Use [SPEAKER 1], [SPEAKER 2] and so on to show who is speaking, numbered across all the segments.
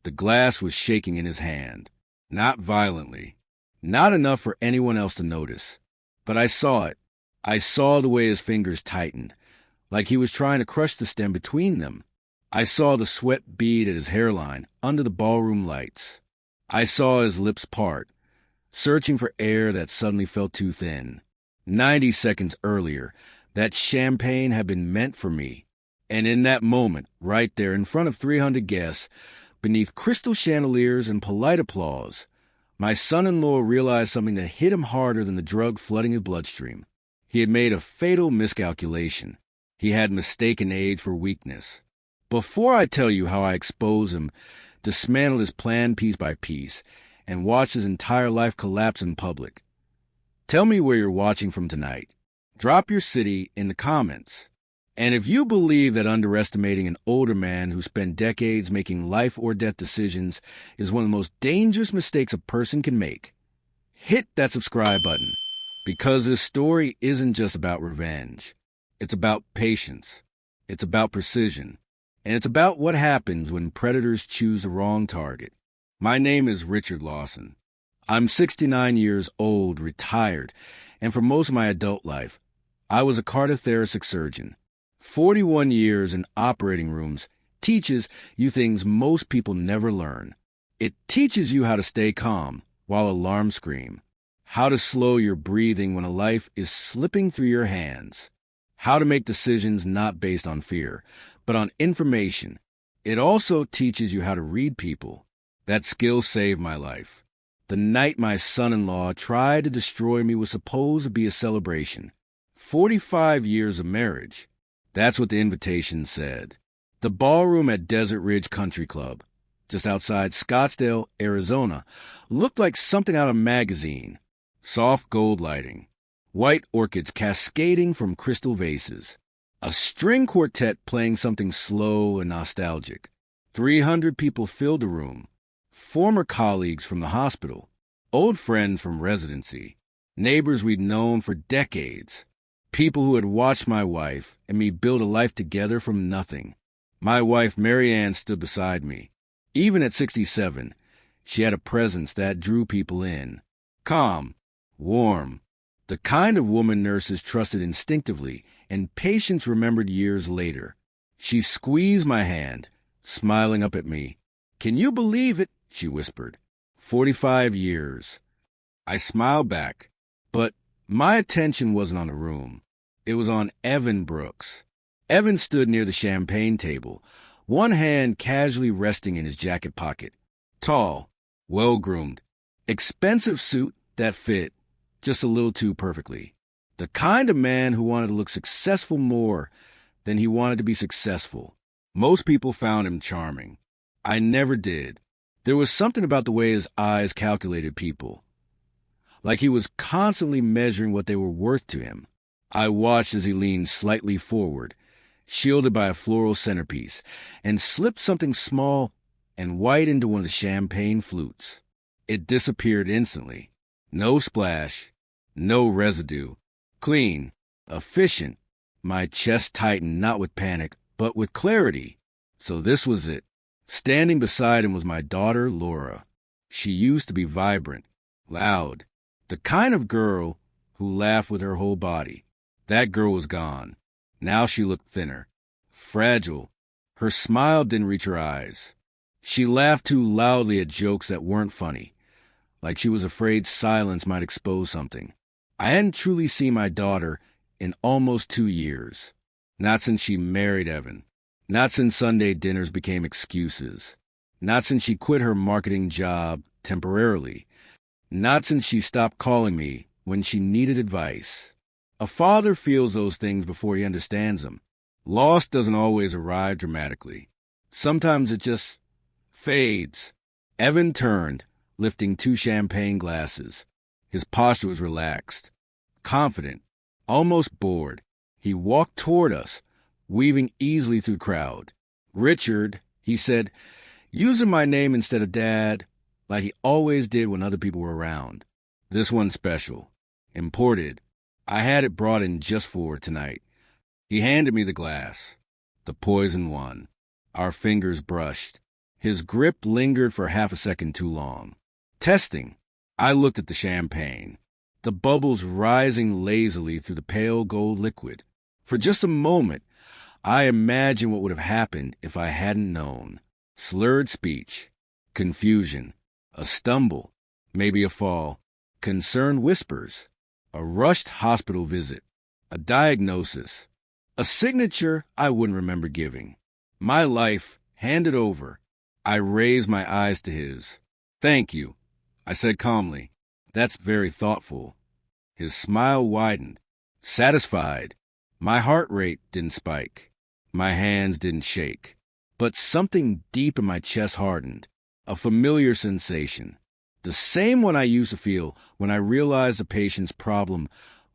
[SPEAKER 1] The glass was shaking in his hand. Not violently. Not enough for anyone else to notice. But I saw it. I saw the way his fingers tightened, like he was trying to crush the stem between them. I saw the sweat bead at his hairline under the ballroom lights. I saw his lips part, searching for air that suddenly felt too thin. 90 seconds earlier, that champagne had been meant for me. And in that moment, right there in front of 300 guests, beneath crystal chandeliers and polite applause, my son-in-law realized something that hit him harder than the drug flooding his bloodstream. He had made a fatal miscalculation. He had mistaken age for weakness. Before I tell you how I expose him, dismantle his plan piece by piece, and watch his entire life collapse in public, tell me where you're watching from tonight. Drop your city in the comments. And if you believe that underestimating an older man who spent decades making life or death decisions is one of the most dangerous mistakes a person can make, hit that subscribe button, because this story isn't just about revenge. It's about patience. It's about precision. And it's about what happens when predators choose the wrong target. My name is Richard Lawson. I'm 69 years old, retired, and for most of my adult life, I was a cardiothoracic surgeon. 41 years in operating rooms teaches you things most people never learn. It teaches you how to stay calm while alarms scream, how to slow your breathing when a life is slipping through your hands, how to make decisions not based on fear, but on information. It also teaches you how to read people. That skill saved my life. The night my son-in-law tried to destroy me was supposed to be a celebration. 45 years of marriage. That's what the invitation said. The ballroom at Desert Ridge Country Club, just outside Scottsdale, Arizona, looked like something out of a magazine. Soft gold lighting. White orchids cascading from crystal vases. A string quartet playing something slow and nostalgic. 300 people filled the room. Former colleagues from the hospital. Old friends from residency. Neighbors we'd known for decades. People who had watched my wife and me build a life together from nothing. My wife, Mary Ann, stood beside me. Even at 67, she had a presence that drew people in. Calm, warm, the kind of woman nurses trusted instinctively and patients remembered years later. She squeezed my hand, smiling up at me. "Can you believe it?" she whispered. 45 years. I smiled back, but my attention wasn't on the room. It was on Evan Brooks. Evan stood near the champagne table, one hand casually resting in his jacket pocket. Tall, well-groomed, expensive suit that fit just a little too perfectly. The kind of man who wanted to look successful more than he wanted to be successful. Most people found him charming. I never did. There was something about the way his eyes calculated people, like he was constantly measuring what they were worth to him. I watched as he leaned slightly forward, shielded by a floral centerpiece, and slipped something small and white into one of the champagne flutes. It disappeared instantly. No splash, no residue. Clean, efficient. My chest tightened, not with panic, but with clarity. So this was it. Standing beside him was my daughter, Laura. She used to be vibrant, loud, the kind of girl who laughed with her whole body. That girl was gone. Now she looked thinner, fragile. Her smile didn't reach her eyes. She laughed too loudly at jokes that weren't funny, like she was afraid silence might expose something. I hadn't truly seen my daughter in almost 2 years. Not since she married Evan. Not since Sunday dinners became excuses. Not since she quit her marketing job temporarily. Not since she stopped calling me when she needed advice. A father feels those things before he understands them. Loss doesn't always arrive dramatically. Sometimes it just fades. Evan turned, lifting 2 champagne glasses. His posture was relaxed, confident, almost bored. He walked toward us, weaving easily through the crowd. "Richard," he said, using my name instead of Dad, like he always did when other people were around. "This one's special. Imported. I had it brought in just for tonight." He handed me the glass. The poison one. Our fingers brushed. His grip lingered for half a second too long. Testing. I looked at the champagne, the bubbles rising lazily through the pale gold liquid. For just a moment, I imagined what would have happened if I hadn't known. Slurred speech, confusion, a stumble, maybe a fall, concerned whispers, a rushed hospital visit, a diagnosis, a signature I wouldn't remember giving. My life handed over. I raised my eyes to his. "Thank you," I said calmly. "That's very thoughtful." His smile widened. Satisfied. My heart rate didn't spike. My hands didn't shake. But something deep in my chest hardened. A familiar sensation. The same one I used to feel when I realized the patient's problem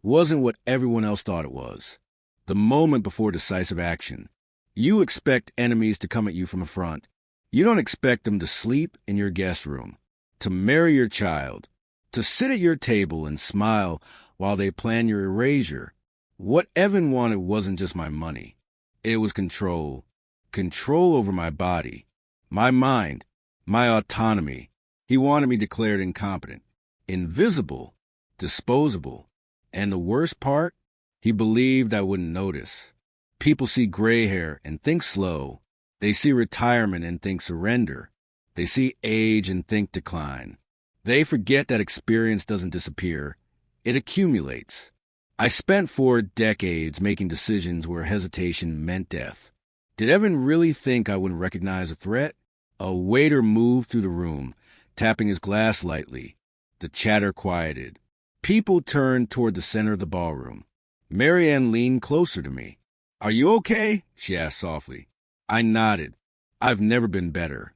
[SPEAKER 1] wasn't what everyone else thought it was. The moment before decisive action. You expect enemies to come at you from the front. You don't expect them to sleep in your guest room, to marry your child, to sit at your table and smile while they plan your erasure. What Evan wanted wasn't just my money. It was control. Control over my body, my mind, my autonomy. He wanted me declared incompetent, invisible, disposable. And the worst part, he believed I wouldn't notice. People see gray hair and think slow. They see retirement and think surrender. They see age and think decline. They forget that experience doesn't disappear. It accumulates. I spent 4 decades making decisions where hesitation meant death. Did Evan really think I wouldn't recognize a threat? A waiter moved through the room, tapping his glass lightly. The chatter quieted. People turned toward the center of the ballroom. Marianne leaned closer to me. "Are you okay?" she asked softly. I nodded. "I've never been better."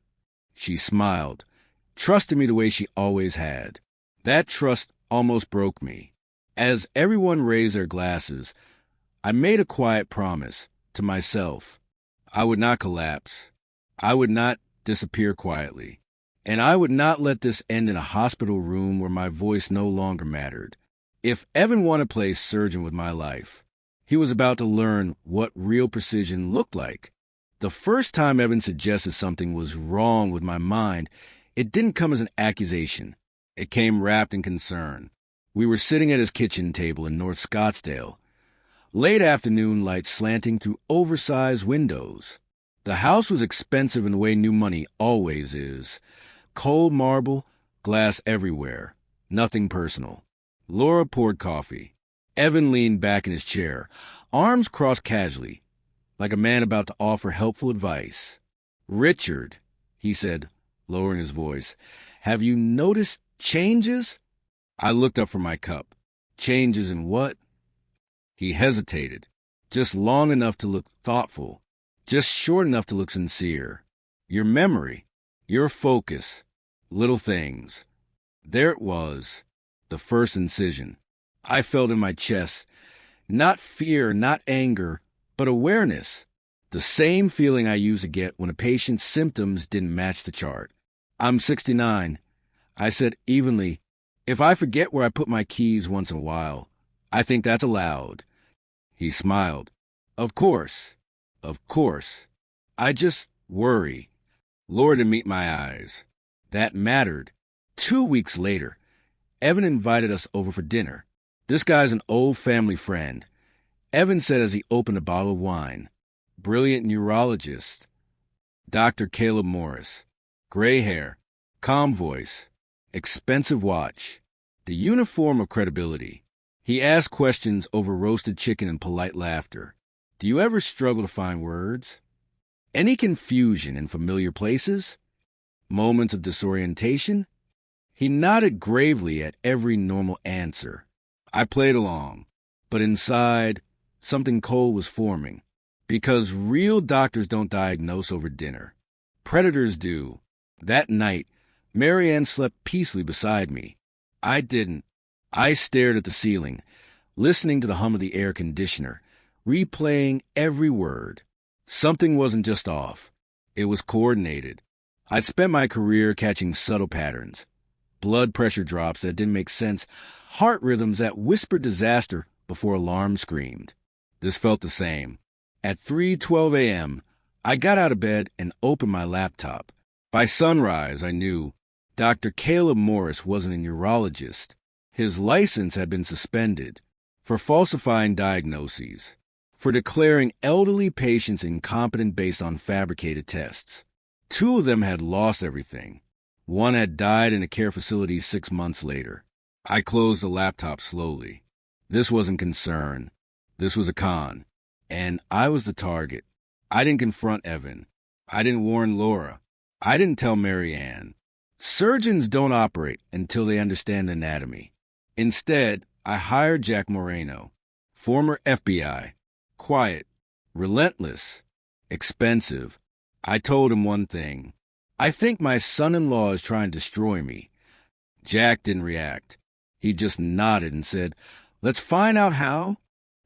[SPEAKER 1] She smiled, trusted me the way she always had. That trust almost broke me. As everyone raised their glasses, I made a quiet promise to myself. I would not collapse. I would not disappear quietly. And I would not let this end in a hospital room where my voice no longer mattered. If Evan wanted to play surgeon with my life, he was about to learn what real precision looked like. The first time Evan suggested something was wrong with my mind, it didn't come as an accusation. It came wrapped in concern. We were sitting at his kitchen table in North Scottsdale. Late afternoon light slanting through oversized windows. The house was expensive in the way new money always is. Cold marble, glass everywhere. Nothing personal. Laura poured coffee. Evan leaned back in his chair, arms crossed casually, like a man about to offer helpful advice. "Richard," he said, lowering his voice, "have you noticed changes?" I looked up from my cup. "Changes in what?" He hesitated, just long enough to look thoughtful, just short enough to look sincere. "Your memory, your focus, little things." There it was, the first incision. I felt in my chest, not fear, not anger, but awareness. The same feeling I used to get when a patient's symptoms didn't match the chart. "I'm 69, I said evenly. "If I forget where I put my keys once in a while, I think that's allowed." He smiled. Of course. I just worry." Laura didn't meet my eyes. That mattered. 2 weeks later, Evan invited us over for dinner. "This guy's an old family friend," Evan said as he opened a bottle of wine. "Brilliant neurologist. Dr. Caleb Morris. Gray hair, calm voice, expensive watch. The uniform of credibility." He asked questions over roasted chicken and polite laughter. "Do you ever struggle to find words? Any confusion in familiar places? Moments of disorientation?" He nodded gravely at every normal answer. I played along, but inside, something cold was forming. Because real doctors don't diagnose over dinner. Predators do. That night, Marianne slept peacefully beside me. I didn't. I stared at the ceiling, listening to the hum of the air conditioner, replaying every word. Something wasn't just off. It was coordinated. I'd spent my career catching subtle patterns. Blood pressure drops that didn't make sense, heart rhythms that whispered disaster before alarm screamed. This felt the same. At 3:12 a.m., I got out of bed and opened my laptop. By sunrise, I knew Dr. Caleb Morris wasn't a neurologist. His license had been suspended for falsifying diagnoses, for declaring elderly patients incompetent based on fabricated tests. 2 of them had lost everything. 1 had died in a care facility 6 months later. I closed the laptop slowly. This wasn't concern. This was a con. And I was the target. I didn't confront Evan. I didn't warn Laura. I didn't tell Mary Ann. Surgeons don't operate until they understand anatomy. Instead, I hired Jack Moreno, former FBI, quiet, relentless, expensive. I told him one thing. I think my son-in-law is trying to destroy me. Jack didn't react. He just nodded and said, "Let's find out how."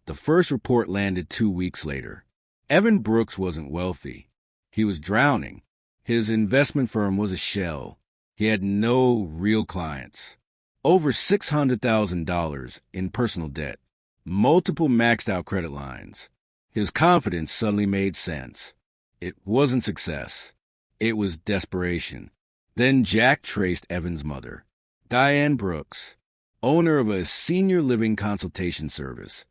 [SPEAKER 1] The first report landed 2 weeks later. Evan Brooks wasn't wealthy. He was drowning. His investment firm was a shell. He had no real clients. Over $600,000 in personal debt. Multiple maxed-out credit lines. His confidence suddenly made sense. It wasn't success. It was desperation. Then Jack traced Evan's mother, Diane Brooks, owner of a senior living consultation service,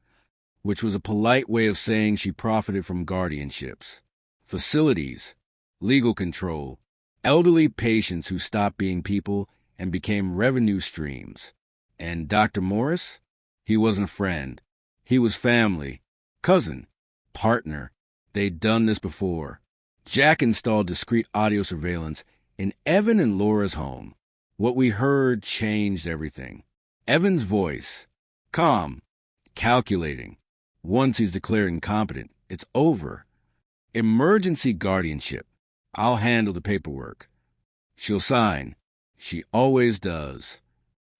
[SPEAKER 1] which was a polite way of saying she profited from guardianships, facilities, legal control, elderly patients who stopped being people and became revenue streams. And Dr. Morris? He wasn't a friend. He was family, cousin, partner. They'd done this before. Jack installed discreet audio surveillance in Evan and Laura's home. What we heard changed everything. Evan's voice, calm, calculating. Once he's declared incompetent, it's over. Emergency guardianship. I'll handle the paperwork. She'll sign. She always does.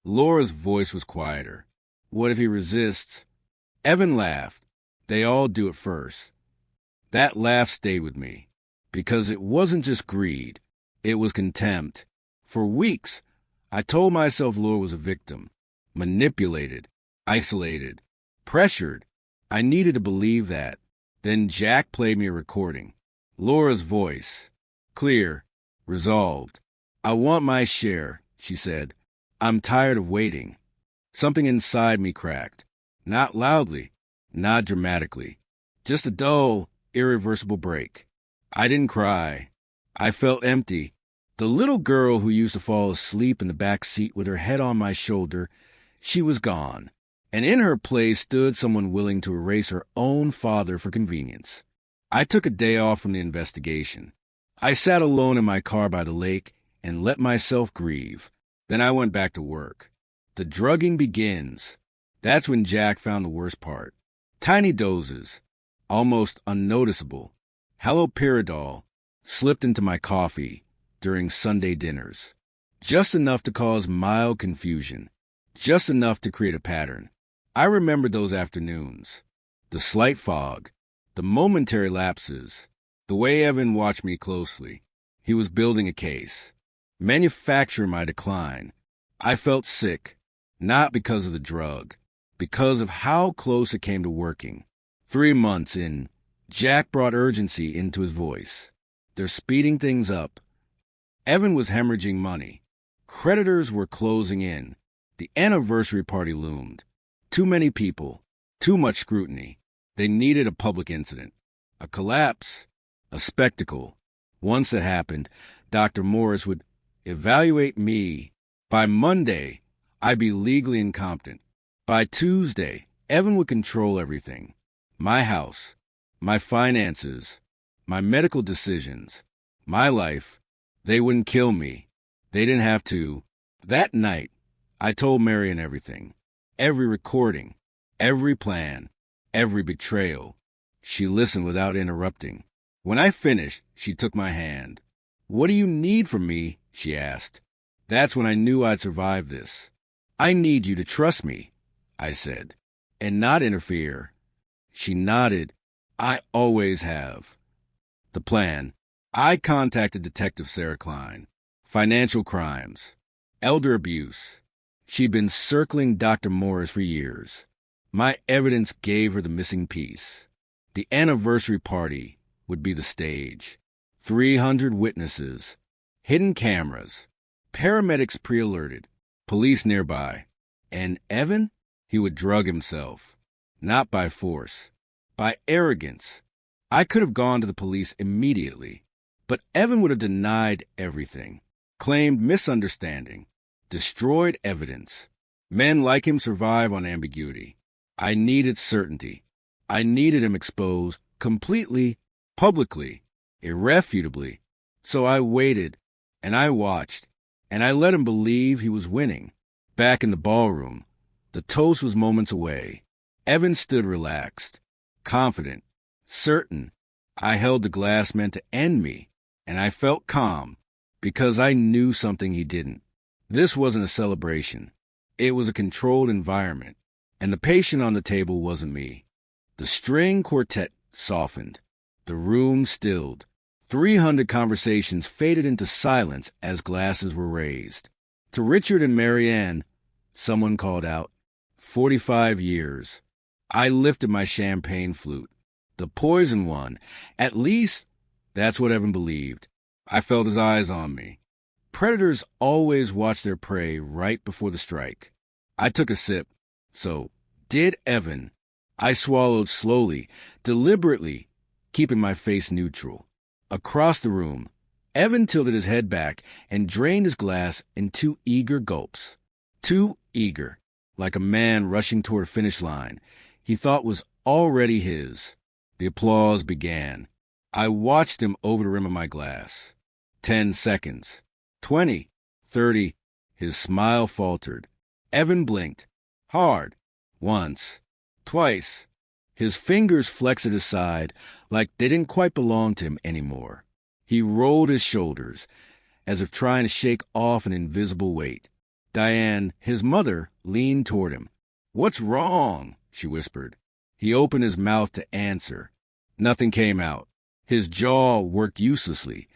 [SPEAKER 1] Laura's voice was quieter. What if he resists? Evan laughed. They all do it first. That laugh stayed with me, because it wasn't just greed. It was contempt. For weeks, I told myself Laura was a victim, manipulated, isolated, pressured. I needed to believe that. Then Jack played me a recording. Laura's voice, clear, resolved. "I want my share," she said. "I'm tired of waiting." Something inside me cracked. Not loudly, not dramatically. Just a dull, irreversible break. I didn't cry. I felt empty. The little girl who used to fall asleep in the back seat with her head on my shoulder, she was gone. And in her place stood someone willing to erase her own father for convenience. I took a day off from the investigation. I sat alone in my car by the lake and let myself grieve. Then I went back to work. The drugging begins. That's when Jack found the worst part. Tiny doses, almost unnoticeable. Haloperidol slipped into my coffee during Sunday dinners. Just enough to cause mild confusion. Just enough to create a pattern. I remembered those afternoons. The slight fog. The momentary lapses. The way Evan watched me closely. He was building a case. Manufacturing my decline. I felt sick. Not because of the drug. Because of how close it came to working. 3 months in, Jack brought urgency into his voice. They're speeding things up. Evan was hemorrhaging money. Creditors were closing in. The anniversary party loomed. Too many people. Too much scrutiny. They needed a public incident. A collapse. A spectacle. Once it happened, Dr. Morris would evaluate me. By Monday, I'd be legally incompetent. By Tuesday, Evan would control everything. My house, my finances, my medical decisions, my life. They wouldn't kill me. They didn't have to. That night, I told Marion everything. Every recording, every plan, every betrayal. She listened without interrupting. When I finished, she took my hand. "What do you need from me?" she asked. That's when I knew I'd survive this. "I need you to trust me," I said, "and not interfere." She nodded. "I always have." The plan. I contacted Detective Sarah Klein. Financial crimes. Elder abuse. She'd been circling Dr. Morris for years. My evidence gave her the missing piece. The anniversary party would be the stage. 300 witnesses. hidden cameras, paramedics pre-alerted, police nearby. And Evan? He would drug himself. Not by force, by arrogance. I could have gone to the police immediately, but Evan would have denied everything, claimed misunderstanding, destroyed evidence. Men like him survive on ambiguity. I needed certainty. I needed him exposed completely, publicly, irrefutably. So I waited, and I watched, and I let him believe he was winning. Back in the ballroom, the toast was moments away. Evan stood relaxed, confident, certain. I held the glass meant to end me, and I felt calm, because I knew something he didn't. This wasn't a celebration. It was a controlled environment, and the patient on the table wasn't me. The string quartet softened. The room stilled. 300 conversations faded into silence as glasses were raised. To Richard and Marianne, someone called out, 45 years. I lifted my champagne flute. The poison one. At least, that's what Evan believed. I felt his eyes on me. Predators always watch their prey right before the strike. I took a sip. So, did Evan. I swallowed slowly, deliberately, keeping my face neutral. Across the room, Evan tilted his head back and drained his glass in 2 eager gulps. 2 eager, like a man rushing toward a finish line he thought was already his. The applause began. I watched him over the rim of my glass. 10 seconds. 20. 30. His smile faltered. Evan blinked. Hard. Once. Twice. His fingers flexed at his side like they didn't quite belong to him anymore. He rolled his shoulders, as if trying to shake off an invisible weight. Diane, his mother, leaned toward him. "What's wrong?" she whispered. He opened his mouth to answer. Nothing came out. His jaw worked uselessly,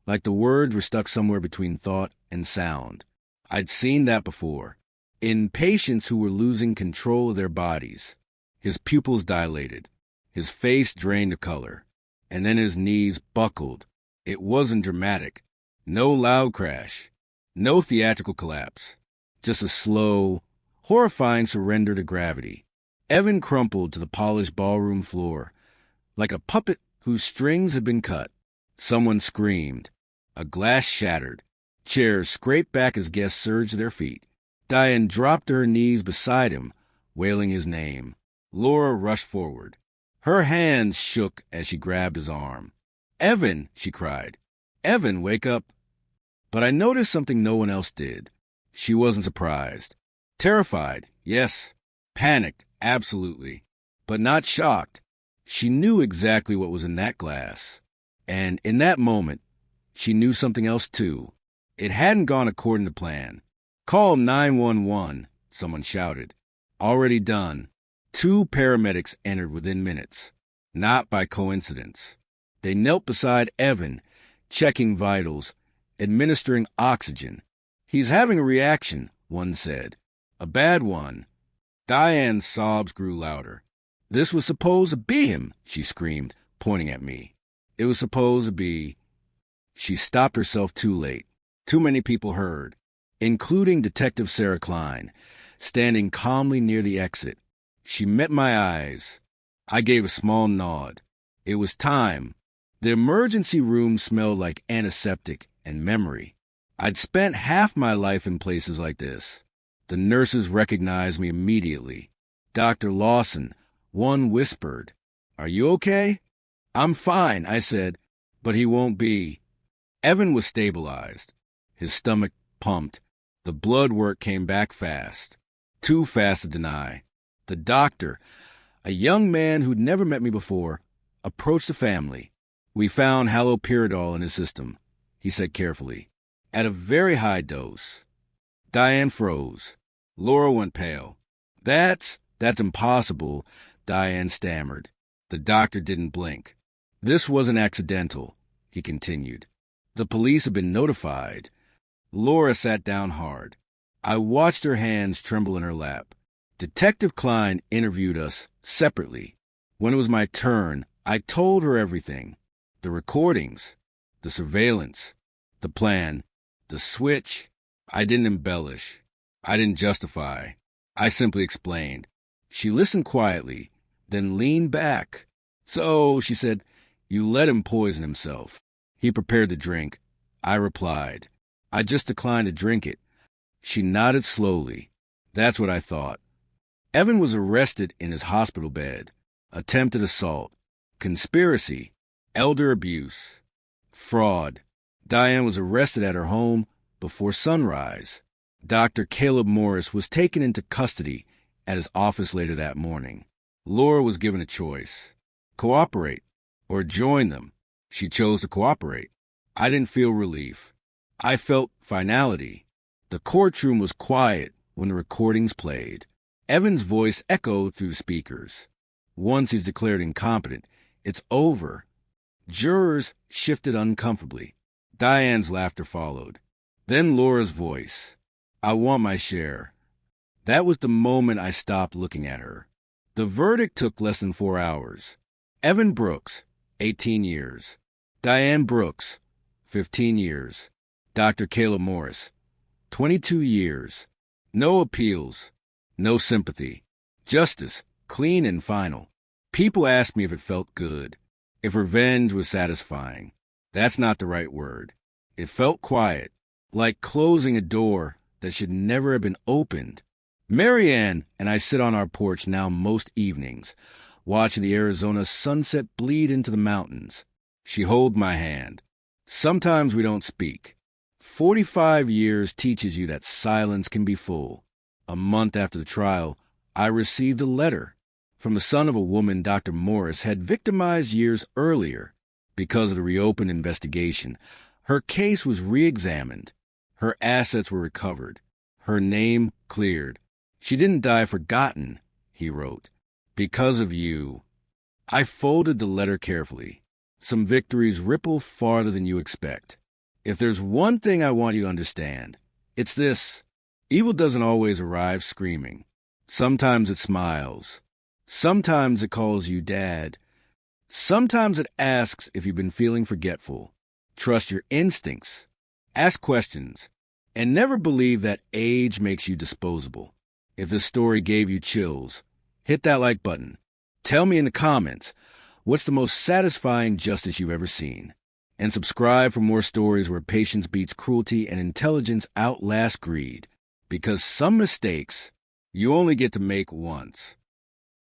[SPEAKER 1] like the words were stuck somewhere between thought and sound. I'd seen that before, in patients who were losing control of their bodies. His pupils dilated. His face drained of color. And then his knees buckled. It wasn't dramatic. No loud crash. No theatrical collapse. Just a slow, horrifying surrender to gravity. Evan crumpled to the polished ballroom floor, like a puppet whose strings had been cut. Someone screamed. A glass shattered. Chairs scraped back as guests surged to their feet. Diane dropped to her knees beside him, wailing his name. Laura rushed forward. Her hands shook as she grabbed his arm. "Evan!" she cried. "Evan, wake up!" But I noticed something no one else did. She wasn't surprised. Terrified, yes. Panicked, absolutely. But not shocked. She knew exactly what was in that glass. And in that moment, she knew something else too. It hadn't gone according to plan. "Call 911, someone shouted. Already done. 2 paramedics entered within minutes. Not by coincidence. They knelt beside Evan, checking vitals, administering oxygen. "He's having a reaction," one said. "A bad one." Diane's sobs grew louder. "This was supposed to be him," she screamed, pointing at me. "It was supposed to be—" She stopped herself too late. Too many people heard, including Detective Sarah Klein, standing calmly near the exit. She met my eyes. I gave a small nod. It was time. The emergency room smelled like antiseptic and memory. I'd spent half my life in places like this. The nurses recognized me immediately. "Dr. Lawson," one whispered. "Are you okay?" "I'm fine," I said, "but he won't be." Evan was stabilized. His stomach pumped. The blood work came back fast. Too fast to deny. The doctor, a young man who'd never met me before, approached the family. "We found haloperidol in his system," he said carefully, "at a very high dose." Diane froze. Laura went pale. That's impossible," Diane stammered. The doctor didn't blink. "This wasn't accidental," he continued. "The police have been notified." Laura sat down hard. I watched her hands tremble in her lap. Detective Klein interviewed us separately. When it was my turn, I told her everything. The recordings, the surveillance, the plan. The switch. I didn't embellish. I didn't justify. I simply explained. She listened quietly, then leaned back. So, she said, you let him poison himself. He prepared the drink. I replied. I just declined to drink it. She nodded slowly. That's what I thought. Evan was arrested in his hospital bed. Attempted assault. Conspiracy. Elder abuse. Fraud. Diane was arrested at her home before sunrise. Dr. Caleb Morris was taken into custody at his office later that morning. Laura was given a choice. Cooperate or join them. She chose to cooperate. I didn't feel relief. I felt finality. The courtroom was quiet when the recordings played. Evan's voice echoed through the speakers. Once he's declared incompetent, it's over. Jurors shifted uncomfortably. Diane's laughter followed. Then Laura's voice. I want my share. That was the moment I stopped looking at her. The verdict took less than 4 hours. Evan Brooks, 18 years. Diane Brooks, 15 years. Dr. Caleb Morris, 22 years. No appeals. No sympathy. Justice, clean and final. People asked me if it felt good, if revenge was satisfying. That's not the right word. It felt quiet, like closing a door that should never have been opened. Marianne and I sit on our porch now most evenings, watching the Arizona sunset bleed into the mountains. She holds my hand. Sometimes we don't speak. 45 years teaches you that silence can be full. A month after the trial, I received a letter from the son of a woman Dr. Morris had victimized years earlier. Because of the reopened investigation, her case was re-examined. Her assets were recovered. Her name cleared. She didn't die forgotten, he wrote. Because of you. I folded the letter carefully. Some victories ripple farther than you expect. If there's one thing I want you to understand, it's this. Evil doesn't always arrive screaming. Sometimes it smiles. Sometimes it calls you Dad. Sometimes it asks if you've been feeling forgetful. Trust your instincts. Ask questions. And never believe that age makes you disposable. If this story gave you chills, hit that like button. Tell me in the comments, what's the most satisfying justice you've ever seen? And subscribe for more stories where patience beats cruelty and intelligence outlast greed. Because some mistakes you only get to make once.